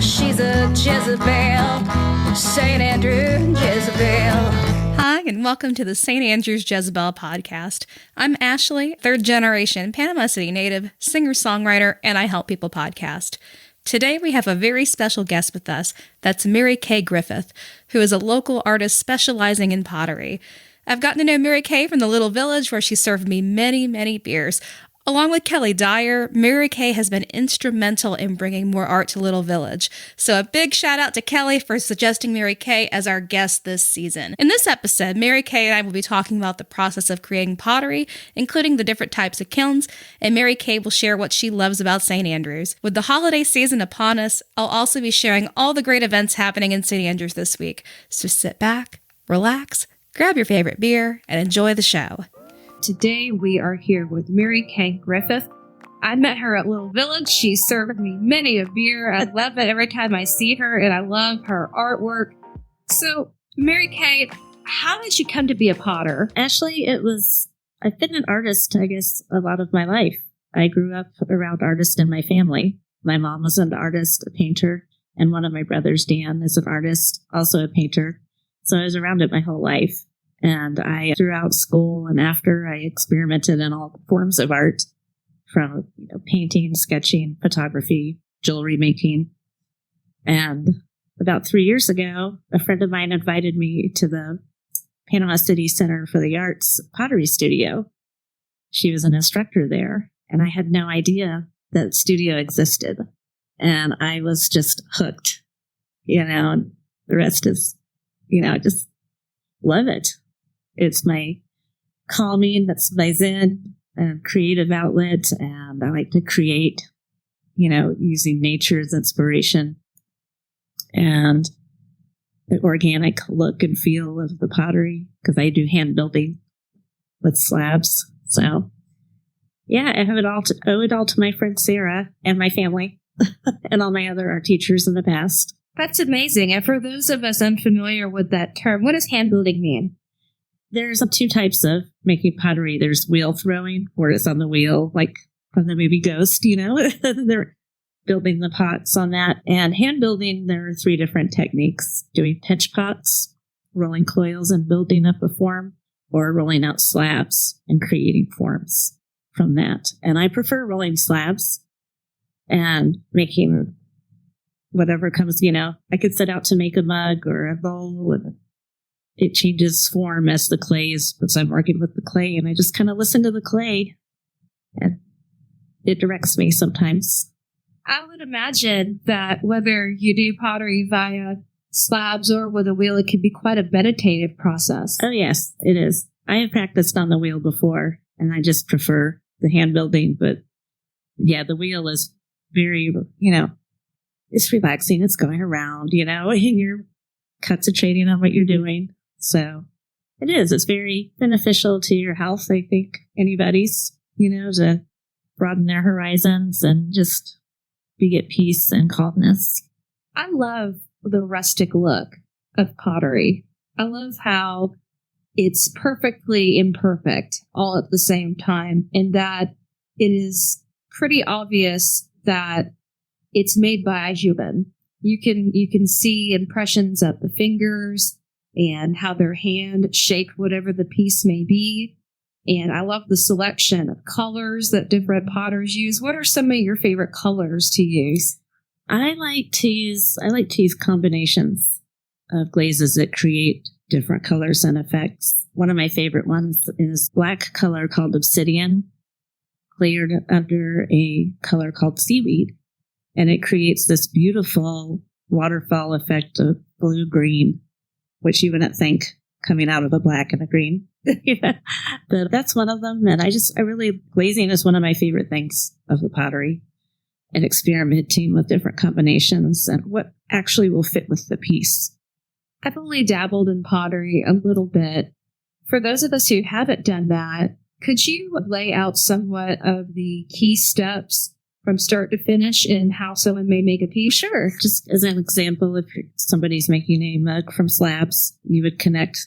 She's a Jezebel, St. Andrew Jezebel. Hi, and welcome to the St. Andrews Jezebel Podcast. I'm Ashley, third generation Panama City native, singer-songwriter, and I Help People podcast. Today we have a very special guest with us. That's Mary Kay Griffith, who is a local artist specializing in pottery. I've gotten to know Mary Kay from the little village where she served me many, many beers. Along with Kelly Dyer, Mary Kay has been instrumental in bringing more art to Little Village. So a big shout out to Kelly for suggesting Mary Kay as our guest this season. In this episode, Mary Kay and I will be talking about the process of creating pottery, including the different types of kilns, and Mary Kay will share what she loves about St. Andrews. With the holiday season upon us, I'll also be sharing all the great events happening in St. Andrews this week. So sit back, relax, grab your favorite beer, and enjoy the show. Today we are here with Mary Kay Griffith. I met her at Little Village. She served me many a beer. I love it every time I see her, and I love her artwork. So, Mary Kay, how did you come to be a potter? Actually, I've been an artist, I guess, a lot of my life. I grew up around artists in my family. My mom was an artist, a painter, and one of my brothers, Dan, is an artist, also a painter. So I was around it my whole life. And throughout school and after, I experimented in all forms of art, from painting, sketching, photography, jewelry making. And about 3 years ago, a friend of mine invited me to the Panama City Center for the Arts pottery studio. She was an instructor there, and I had no idea that studio existed. And I was just hooked, and the rest is, I just love it. It's my calming, that's my zen and creative outlet. And I like to create, using nature as inspiration and the organic look and feel of the pottery, because I do hand building with slabs. So, yeah, I have owe it all to my friend Sarah and my family and all my other art teachers in the past. That's amazing. And for those of us unfamiliar with that term, what does hand building mean? There's two types of making pottery. There's wheel throwing, where it's on the wheel, like from the movie Ghost, They're building the pots on that. And hand building, there are 3 different techniques: doing pinch pots, rolling coils and building up a form, or rolling out slabs and creating forms from that. And I prefer rolling slabs and making whatever comes, I could set out to make a mug or a bowl, and it changes form as the clay as I'm working with the clay, and I just kind of listen to the clay, and it directs me sometimes. I would imagine that whether you do pottery via slabs or with a wheel, it can be quite a meditative process. Oh, yes, it is. I have practiced on the wheel before, and I just prefer the hand building, but yeah, the wheel is very, it's relaxing. It's going around, and you're concentrating on what you're doing. So it is. It's very beneficial to your health, I think, anybody's, to broaden their horizons and just be at peace and calmness. I love the rustic look of pottery. I love how it's perfectly imperfect all at the same time, and that it is pretty obvious that it's made by a human. You can see impressions of the fingers and how their hand shaped whatever the piece may be. And I love the selection of colors that different potters use. What are some of your favorite colors to use? I like to use combinations of glazes that create different colors and effects. One of my favorite ones is black color called obsidian, layered under a color called seaweed. And it creates this beautiful waterfall effect of blue-green, which you wouldn't think coming out of a black and a green. But that's one of them. And glazing is one of my favorite things of the pottery, and experimenting with different combinations and what actually will fit with the piece. I've only dabbled in pottery a little bit. For those of us who haven't done that, could you lay out somewhat of the key steps from start to finish in how someone may make a piece? Sure. Just as an example, if somebody's making a mug from slabs, you would connect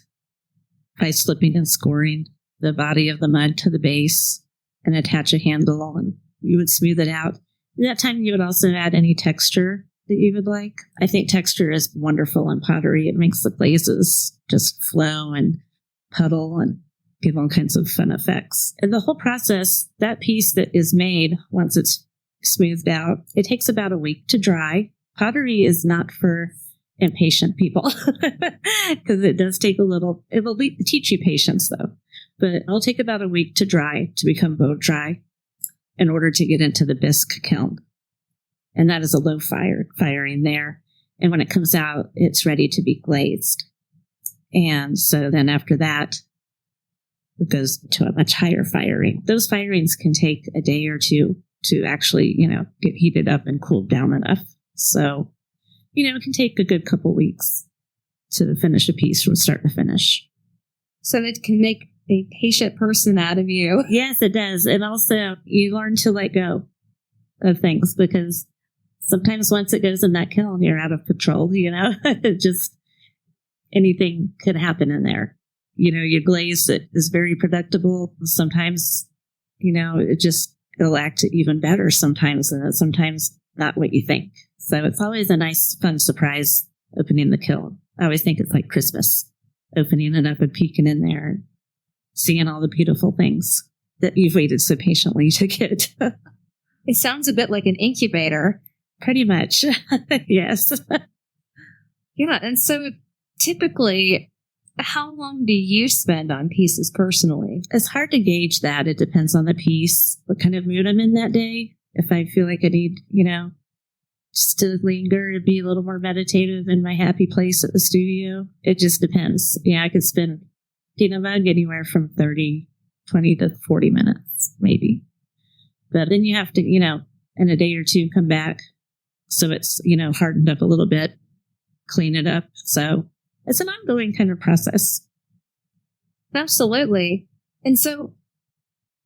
by slipping and scoring the body of the mug to the base and attach a handle, and you would smooth it out. At that time, you would also add any texture that you would like. I think texture is wonderful in pottery. It makes the glazes just flow and puddle and give all kinds of fun effects. And the whole process, that piece that is made, once it's smoothed out, it takes about a week to dry. Pottery is not for impatient people because it does take it will teach you patience though, but it'll take about a week to dry, to become bone dry in order to get into the bisque kiln. And that is a low firing there. And when it comes out, it's ready to be glazed. And so then after that, it goes to a much higher firing. Those firings can take a day or two to actually, get heated up and cooled down enough. So, it can take a good couple weeks to finish a piece from start to finish. So it can make a patient person out of you. Yes, it does. And also, you learn to let go of things because sometimes once it goes in that kiln, you're out of control, just anything could happen in there. Your glaze is very predictable. Sometimes, it'll act even better sometimes, and sometimes not what you think. So it's always a nice, fun surprise opening the kiln. I always think it's like Christmas, opening it up and peeking in there and seeing all the beautiful things that you've waited so patiently to get. It sounds a bit like an incubator. Pretty much. Yes. Yeah. And so typically, how long do you spend on pieces personally? It's hard to gauge that. It depends on the piece, what kind of mood I'm in that day. If I feel like I need, just to linger and be a little more meditative in my happy place at the studio, it just depends. Yeah, I could spend mug anywhere from 20 to 40 minutes, maybe. But then you have to, in a day or two, come back. So it's, hardened up a little bit, clean it up. So it's an ongoing kind of process. Absolutely. And so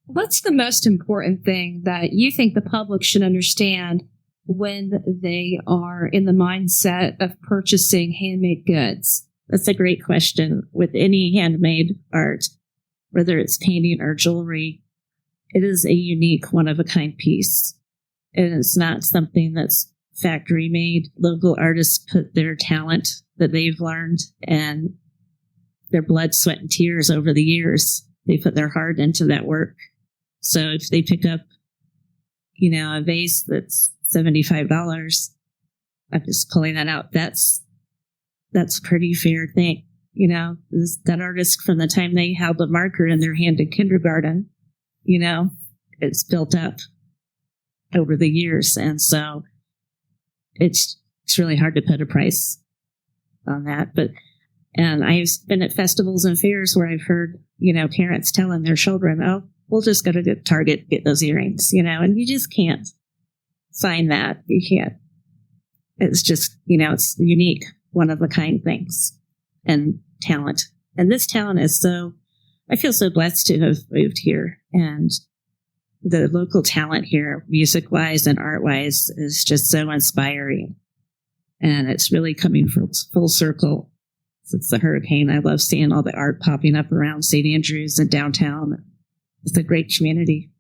what's the most important thing that you think the public should understand when they are in the mindset of purchasing handmade goods? That's a great question. With any handmade art, whether it's painting or jewelry, it is a unique, one-of-a-kind piece. And it's not something that's factory made. Local artists put their talent that they've learned and their blood, sweat, and tears over the years. They put their heart into that work. So if they pick up, a vase that's $75, I'm just pulling that out. That's a pretty fair thing. That artist, from the time they held a marker in their hand in kindergarten, it's built up over the years. And so it's really hard to put a price on that. And I've been at festivals and fairs where I've heard, parents telling their children, oh, we'll just go to Target, get those earrings, and you just can't find that. You can't. It's just, it's unique, one of a kind things and talent. And this talent is I feel so blessed to have moved here. And the local talent here, music-wise and art-wise, is just so inspiring. And it's really coming full circle since the hurricane. I love seeing all the art popping up around St. Andrews and downtown. It's a great community.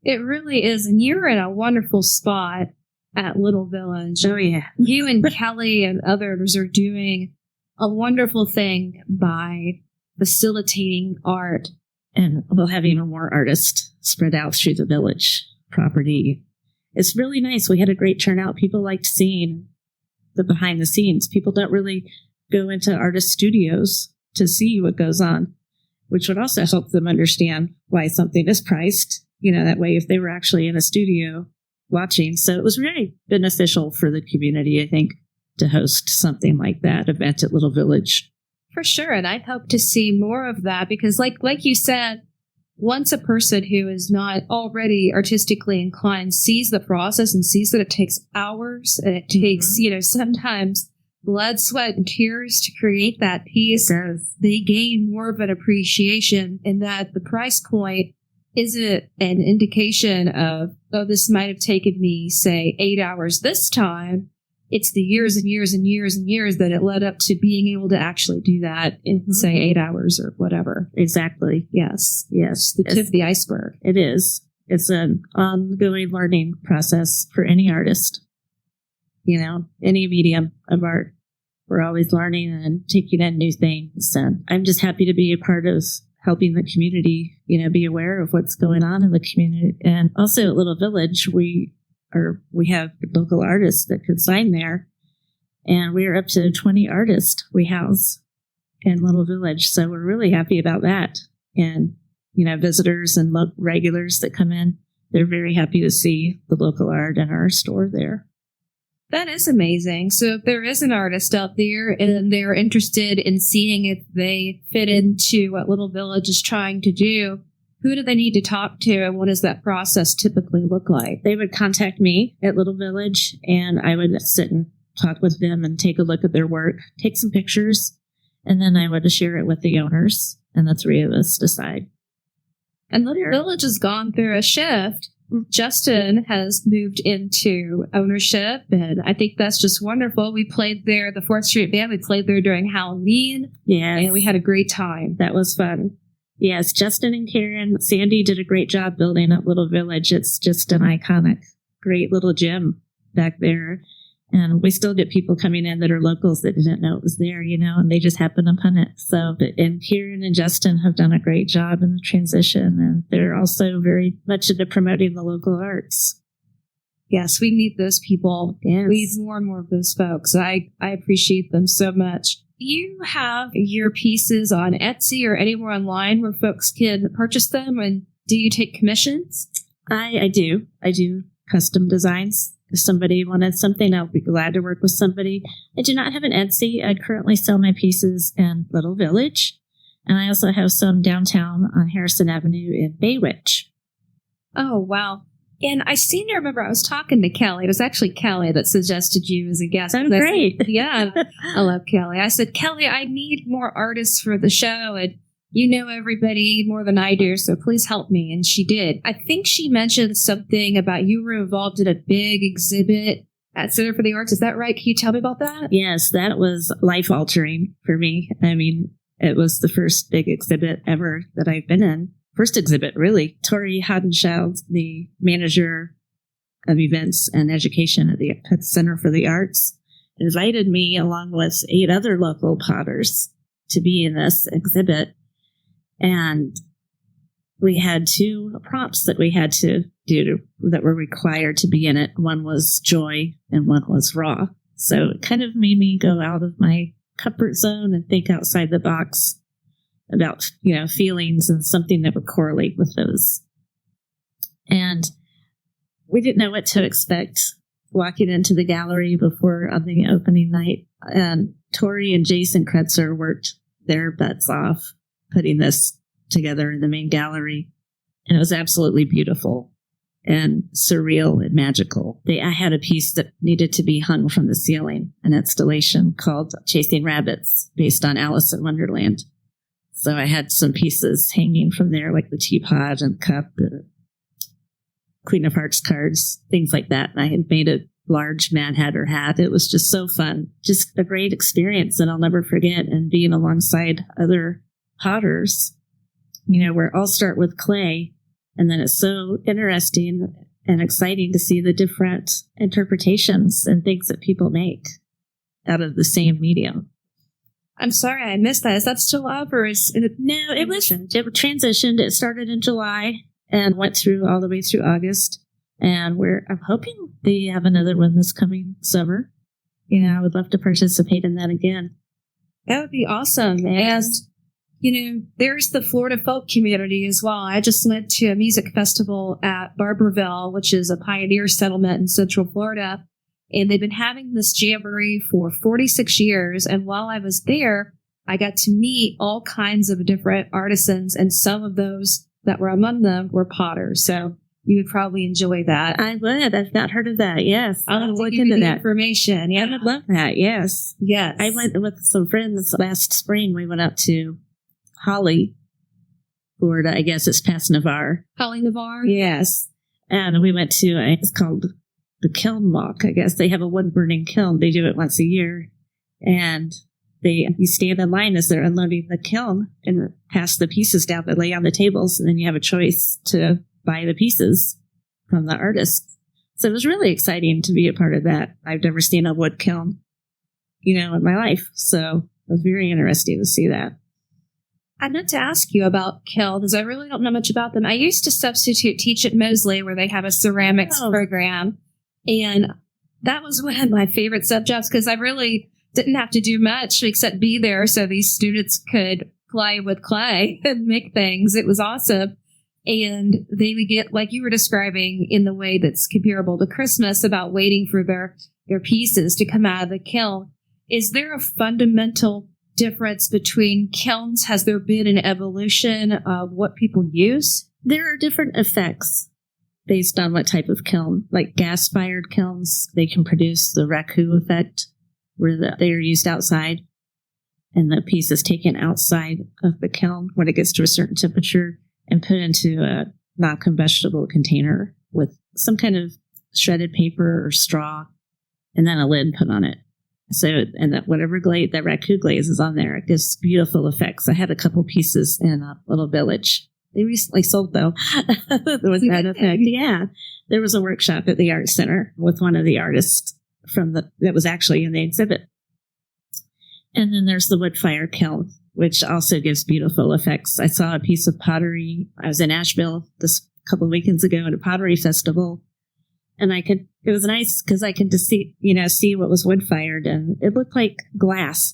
It really is. And you're in a wonderful spot at Little Village. Oh, yeah. You and Kelly and others are doing a wonderful thing by facilitating art. And we'll have even more artists spread out through the village property. It's really nice. We had a great turnout. People liked seeing the behind the scenes. People don't really go into artist studios to see what goes on, which would also help them understand why something is priced. That way if they were actually in a studio watching. So it was really beneficial for the community, I think, to host something like that event at Little Village. For sure. And I'd hope to see more of that because like you said, once a person who is not already artistically inclined sees the process and sees that it takes hours and it takes, sometimes blood, sweat, and tears to create that piece, they gain more of an appreciation in that the price point isn't an indication of, oh, this might have taken me, say, 8 hours this time. It's the years and years and years and years that it led up to being able to actually do that in, say, 8 hours or whatever. Exactly. Yes. Yes. The tip of the iceberg. It is. It's an ongoing learning process for any artist. any medium of art. We're always learning and taking in new things. And I'm just happy to be a part of helping the community, be aware of what's going on in the community. And also at Little Village, we have local artists that could sign there. And we're up to 20 artists we house in Little Village. So we're really happy about that. And, visitors and regulars that come in, they're very happy to see the local art in our store there. That is amazing. So if there is an artist out there and they're interested in seeing if they fit into what Little Village is trying to do, who do they need to talk to, and what does that process typically look like? They would contact me at Little Village, and I would sit and talk with them and take a look at their work, take some pictures, and then I would share it with the owners, and the three of us decide. And Little Village has gone through a shift. Justin has moved into ownership, and I think that's just wonderful. We played there, the 4th Street Band. We played there during Halloween. Yeah. And we had a great time. That was fun. Yes, Justin and Karen, Sandy did a great job building up Little Village. It's just an iconic, great little gym back there. And we still get people coming in that are locals that didn't know it was there, and they just happened upon it. And Kieran and Justin have done a great job in the transition, and they're also very much into promoting the local arts. Yes, we need those people. Yes. We need more and more of those folks. I appreciate them so much. You have your pieces on Etsy or anywhere online where folks can purchase them, and do you take commissions? I do. I do custom designs. If somebody wanted something, I'll be glad to work with somebody. I do not have an Etsy. I currently sell my pieces in Little Village. And I also have some downtown on Harrison Avenue in Baywitch. Oh, wow. And I seem to remember I was talking to Kelly. It was actually Kelly that suggested you as a guest. Oh, great. Yeah, I love Kelly. I said, Kelly, I need more artists for the show. And you know everybody more than I do, so please help me. And she did. I think she mentioned something about you were involved in a big exhibit at Center for the Arts. Is that right? Can you tell me about that? Yes, that was life-altering for me. I mean, it was the first big exhibit ever that I've been in. First exhibit, really. Tori Hodenschild, the manager of events and education at the Center for the Arts, invited me along with 8 other local potters to be in this exhibit. And we had 2 prompts that we had to do that were required to be in it. One was joy and one was raw. So it kind of made me go out of my comfort zone and think outside the box about, feelings and something that would correlate with those. And we didn't know what to expect walking into the gallery before on the opening night. And Tori and Jason Kretzer worked their butts off putting this together in the main gallery. And it was absolutely beautiful and surreal and magical. I had a piece that needed to be hung from the ceiling, an installation called Chasing Rabbits, based on Alice in Wonderland. So I had some pieces hanging from there, like the teapot and cup, Queen of Hearts cards, things like that. And I had made a large Mad Hatter hat. It was just so fun. Just a great experience that I'll never forget. And being alongside other potters, where I'll start with clay, and then it's so interesting and exciting to see the different interpretations and things that people make out of the same medium. I'm sorry, I missed that. Is that still up, or is it? No, it transitioned. It started in July and went through all the way through August. And I'm hoping they have another one this coming summer. I would love to participate in that again. That would be awesome. And there's the Florida folk community as well. I just went to a music festival at Barberville, which is a pioneer settlement in Central Florida. And they've been having this jamboree for 46 years. And while I was there, I got to meet all kinds of different artisans. And some of those that were among them were potters. So you would probably enjoy that. I would. I've not heard of that. Yes. I'll look into that information. Yeah. I would love that. Yes. Yes. I went with some friends last spring. We went up to Holly, Florida. I guess it's past Navarre. Holly Navarre? Yes. And we went to, it's called the Kiln Walk. I guess they have a wood burning kiln. They do it once a year. And you stand in line as they're unloading the kiln and pass the pieces down to lay on the tables. And then you have a choice to buy the pieces from the artist. So it was really exciting to be a part of that. I've never seen a wood kiln, in my life. So it was very interesting to see that. I meant to ask you about kilns. I really don't know much about them. I used to substitute teach at Mosley, where they have a ceramics program. And that was one of my favorite subjects because I really didn't have to do much except be there so these students could play with clay and make things. It was awesome. And they would get, like you were describing, in the way that's comparable to Christmas, about waiting for their pieces to come out of the kiln. Is there a fundamental difference between kilns? Has there been an evolution of what people use? There are different effects based on what type of kiln. Like gas-fired kilns, they can produce the raku effect, where they are used outside, and the piece is taken outside of the kiln when it gets to a certain temperature and put into a non-combustible container with some kind of shredded paper or straw, and then a lid put on it. So, and that whatever glaze, that raku glaze is on there, it gives beautiful effects. I had a couple pieces in a little village. They recently sold, though. There was that effect. Yeah. There was a workshop at the art center with one of the artists that was actually in the exhibit. And then there's the wood fire kiln, which also gives beautiful effects. I saw a piece of pottery. I was in Asheville this couple of weekends ago at a pottery festival, and it was nice because I could just see what was wood fired, and it looked like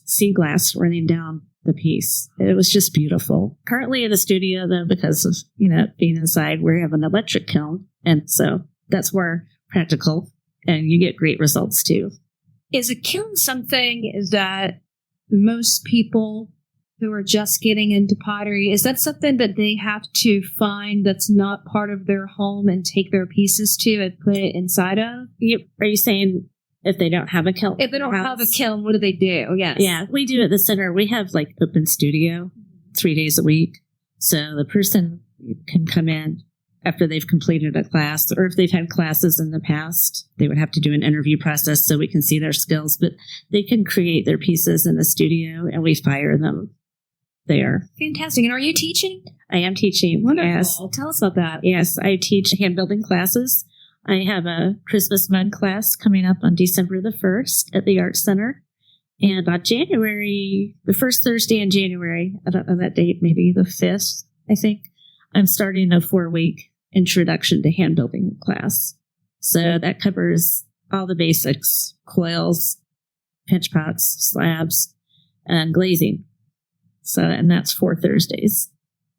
sea glass running down the piece. It was just beautiful. Currently in the studio, though, because of, being inside, we have an electric kiln, and so that's more practical, and you get great results too. Is a kiln something that most people who are just getting into pottery, is that something that they have to find that's not part of their home and take their pieces to and put it inside of? Are you saying if they don't have a kiln? If they don't have a kiln, what do they do? Yes. Yeah, we do at the center. We have like open studio 3 days a week. So the person can come in after they've completed a class, or if they've had classes in the past, they would have to do an interview process so we can see their skills, but they can create their pieces in the studio and we fire them there. Fantastic. And are you teaching? I am teaching. Wonderful. Yes. Tell us about that. Yes, I teach hand building classes. I have a Christmas mud class coming up on December the 1st at the Art Center. And on January, the first Thursday in January, I don't know that date, maybe the 5th, I think, I'm starting a 4-week introduction to hand building class. So that covers all the basics: coils, pinch pots, slabs, and glazing. So, and that's 4 Thursdays.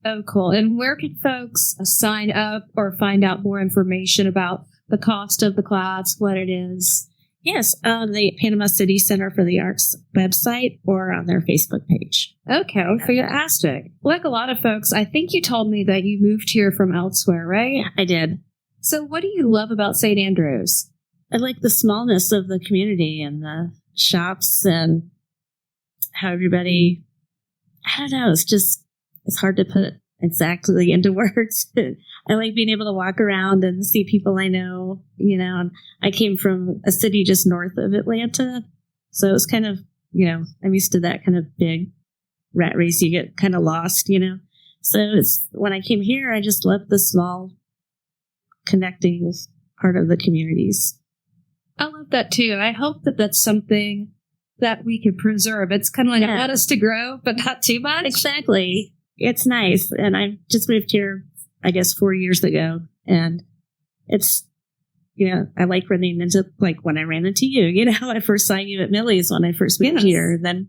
Oh, cool. And where can folks sign up or find out more information about the cost of the class, what it is? Yes, on the Panama City Center for the Arts website or on their Facebook page. Okay, fantastic. Like a lot of folks, I think you told me that you moved here from elsewhere, right? Yeah, I did. So what do you love about St. Andrews? I like the smallness of the community and the shops and how everybody, I don't know, it's hard to put exactly into words. I like being able to walk around and see people I know, and I came from a city just north of Atlanta. So it was kind of, I'm used to that kind of big rat race. You get kind of lost, So when I came here, I just loved the small connecting part of the communities. I love that too. And I hope that that's something that we can preserve. It's kind of like allowed us to grow, but not too much. Exactly. It's nice. And I just moved here, I guess, 4 years ago. And it's, I like running into, like when I ran into you, I first saw you at Millie's when I first moved here. Then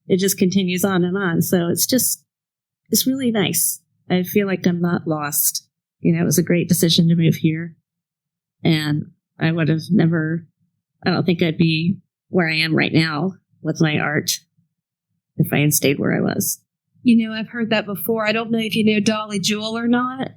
it just continues on and on. So it's really nice. I feel like I'm not lost. It was a great decision to move here. And I would have I don't think I'd be where I am right now with my art if I had stayed where I was. I've heard that before. I don't know if you know Dolly Jewell or not.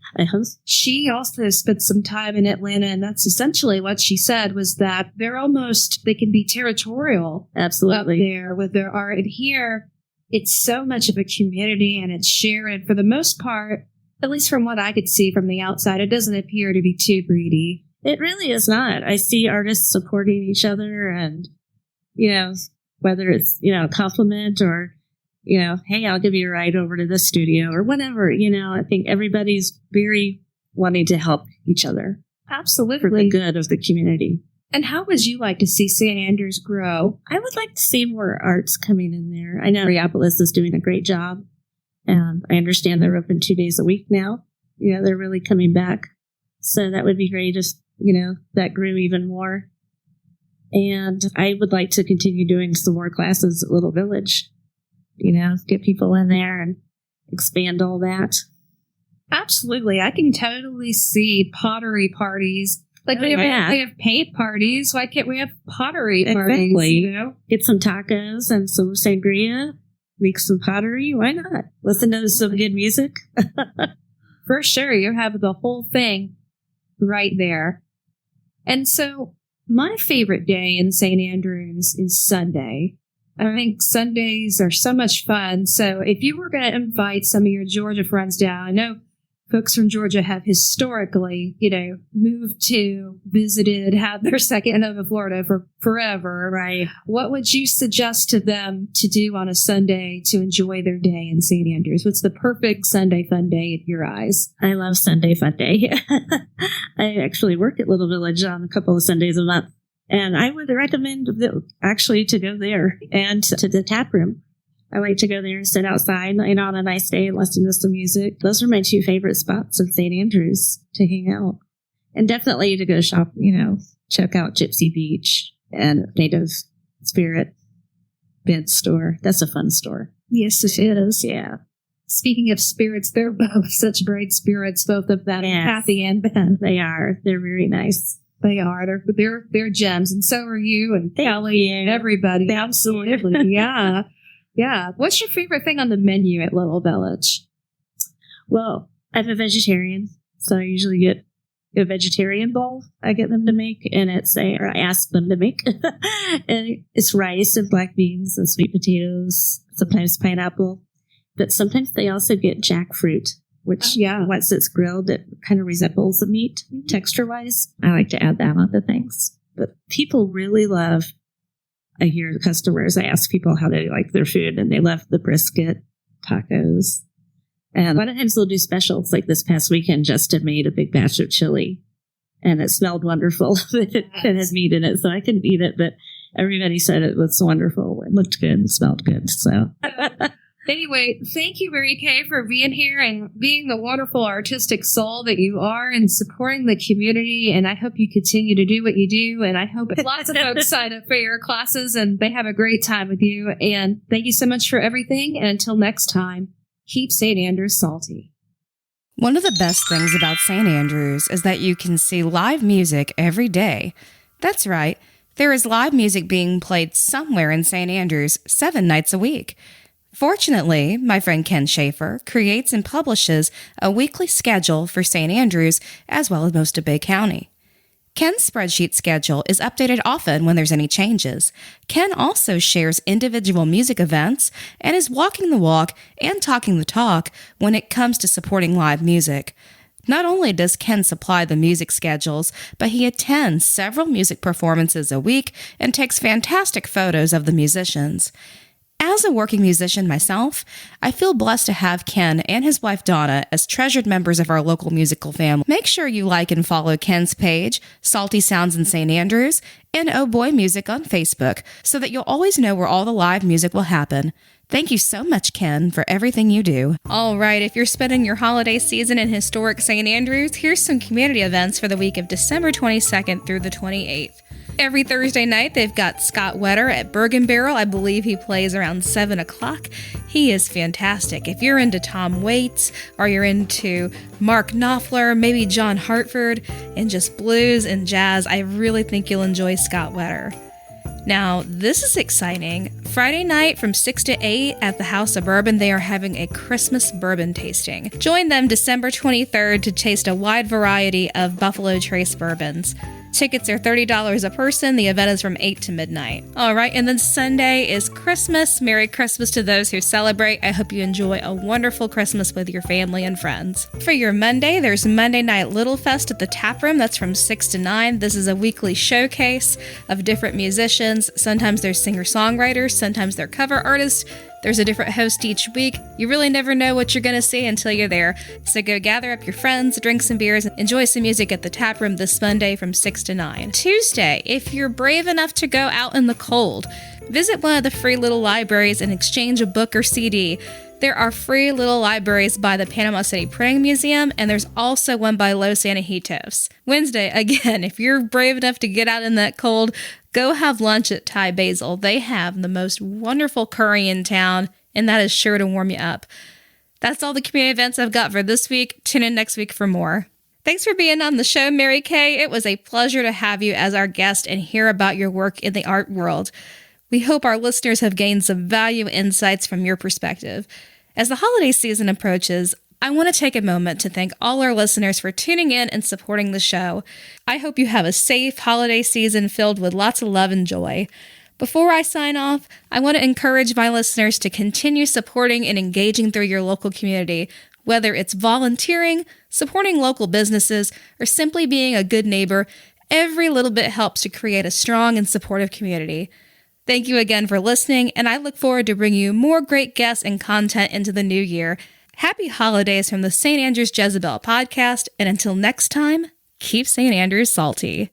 She also spent some time in Atlanta, and that's essentially what she said, was that they can be territorial. Absolutely. Up there with their art. And here, it's so much of a community, and it's shared. For the most part, at least from what I could see from the outside, it doesn't appear to be too greedy. It really is not. I see artists supporting each other, and, whether it's, a compliment or, hey, I'll give you a ride over to this studio or whatever, I think everybody's very wanting to help each other. Absolutely. for the good of the community. And how would you like to see St. Andrews grow? I would like to see more arts coming in there. I know Area.Stay is doing a great job, and I understand they're open 2 days a week now. They're really coming back. So that would be great if, that grew even more. And I would like to continue doing some more classes at Little Village, get people in there and expand all that. Absolutely. I can totally see pottery parties. Like they have paint parties. Why can't we have pottery parties? Exactly. Get some tacos and some sangria, make some pottery. Why not? Listen to some good music. For sure. You have the whole thing right there. And so my favorite day in St. Andrews is Sunday. I think Sundays are so much fun. So if you were going to invite some of your Georgia friends down, I know folks from Georgia have historically, moved to, visited, had their second home in Florida for forever. Right. What would you suggest to them to do on a Sunday to enjoy their day in St. Andrews? What's the perfect Sunday fun day in your eyes? I love Sunday fun day. I actually work at Little Village on a couple of Sundays a month. And I would recommend actually to go there and to the Taproom. I like to go there and sit outside, on a nice day and listen to some music. Those are my two favorite spots in St. Andrews to hang out. And definitely to go shop, check out Gypsy Beach and Native Spirit Bed Store. That's a fun store. Yes, it is. Yeah. Speaking of spirits, they're both such great spirits, both of them, yes. Kathy and Ben. They are. They're very nice. They are. They're gems, and so are you and Kelly and everybody. Absolutely. Yeah. Yeah. What's your favorite thing on the menu at Little Village? Well, I'm a vegetarian, so I usually get a vegetarian bowl I get them to make, and I ask them to make. And it's rice and black beans and sweet potatoes, sometimes pineapple. But sometimes they also get jackfruit, which once it's grilled, it kind of resembles the meat texture-wise. I like to add that onto things. But people really love, I hear the customers, I ask people how they like their food, and they love the brisket, tacos. And a lot of times they'll do specials. Like this past weekend, Justin made a big batch of chili, and it smelled wonderful. It has meat in it, so I couldn't eat it, but everybody said it was wonderful. It looked good and smelled good. So anyway, thank you, Mary Kay, for being here and being the wonderful artistic soul that you are and supporting the community. And I hope you continue to do what you do. And I hope lots of folks sign up for your classes and they have a great time with you. And thank you so much for everything. And until next time, keep St. Andrews salty. One of the best things about St. Andrews is that you can see live music every day. That's right. There is live music being played somewhere in St. Andrews 7 nights a week. Fortunately, my friend Ken Schaefer creates and publishes a weekly schedule for St. Andrews as well as most of Bay County. Ken's spreadsheet schedule is updated often when there's any changes. Ken also shares individual music events and is walking the walk and talking the talk when it comes to supporting live music. Not only does Ken supply the music schedules, but he attends several music performances a week and takes fantastic photos of the musicians. As a working musician myself, I feel blessed to have Ken and his wife Donna as treasured members of our local musical family. Make sure you like and follow Ken's page, Salty Sounds in St. Andrews, and Oh Boy Music on Facebook, so that you'll always know where all the live music will happen. Thank you so much, Ken, for everything you do. All right, if you're spending your holiday season in historic St. Andrews, here's some community events for the week of December 22nd through the 28th. Every Thursday night, they've got Scott Wetter at Bourbon Barrel. I believe he plays around 7 o'clock. He is fantastic. If you're into Tom Waits or you're into Mark Knopfler, maybe John Hartford, and just blues and jazz, I really think you'll enjoy Scott Wetter. Now, this is exciting. Friday night from 6 to 8 at the House of Bourbon, they are having a Christmas bourbon tasting. Join them December 23rd to taste a wide variety of Buffalo Trace bourbons. Tickets are $30 a person. The event is from 8 to midnight. All right, and then Sunday is Christmas. Merry Christmas to those who celebrate. I hope you enjoy a wonderful Christmas with your family and friends. For your Monday, there's Monday Night Little Fest at the Taproom. That's from 6 to 9. This is a weekly showcase of different musicians. Sometimes they're singer-songwriters, sometimes they're cover artists. There's a different host each week. You really never know what you're going to see until you're there. So go gather up your friends, drink some beers, and enjoy some music at the Taproom this Monday from 6 to 9. Tuesday, if you're brave enough to go out in the cold, visit one of the free little libraries and exchange a book or CD. There are free little libraries by the Panama City Printing Museum, and there's also one by Los Antijitos. Wednesday, again, if you're brave enough to get out in that cold, go have lunch at Thai Basil. They have the most wonderful curry in town, and that is sure to warm you up. That's all the community events I've got for this week. Tune in next week for more. Thanks for being on the show, Mary Kay. It was a pleasure to have you as our guest and hear about your work in the art world. We hope our listeners have gained some value and insights from your perspective. As the holiday season approaches, I want to take a moment to thank all our listeners for tuning in and supporting the show. I hope you have a safe holiday season filled with lots of love and joy. Before I sign off, I want to encourage my listeners to continue supporting and engaging through your local community, whether it's volunteering, supporting local businesses, or simply being a good neighbor. Every little bit helps to create a strong and supportive community. Thank you again for listening, and I look forward to bringing you more great guests and content into the new year. Happy holidays from the St. Andrews Jezebel Podcast, and until next time, keep St. Andrews salty.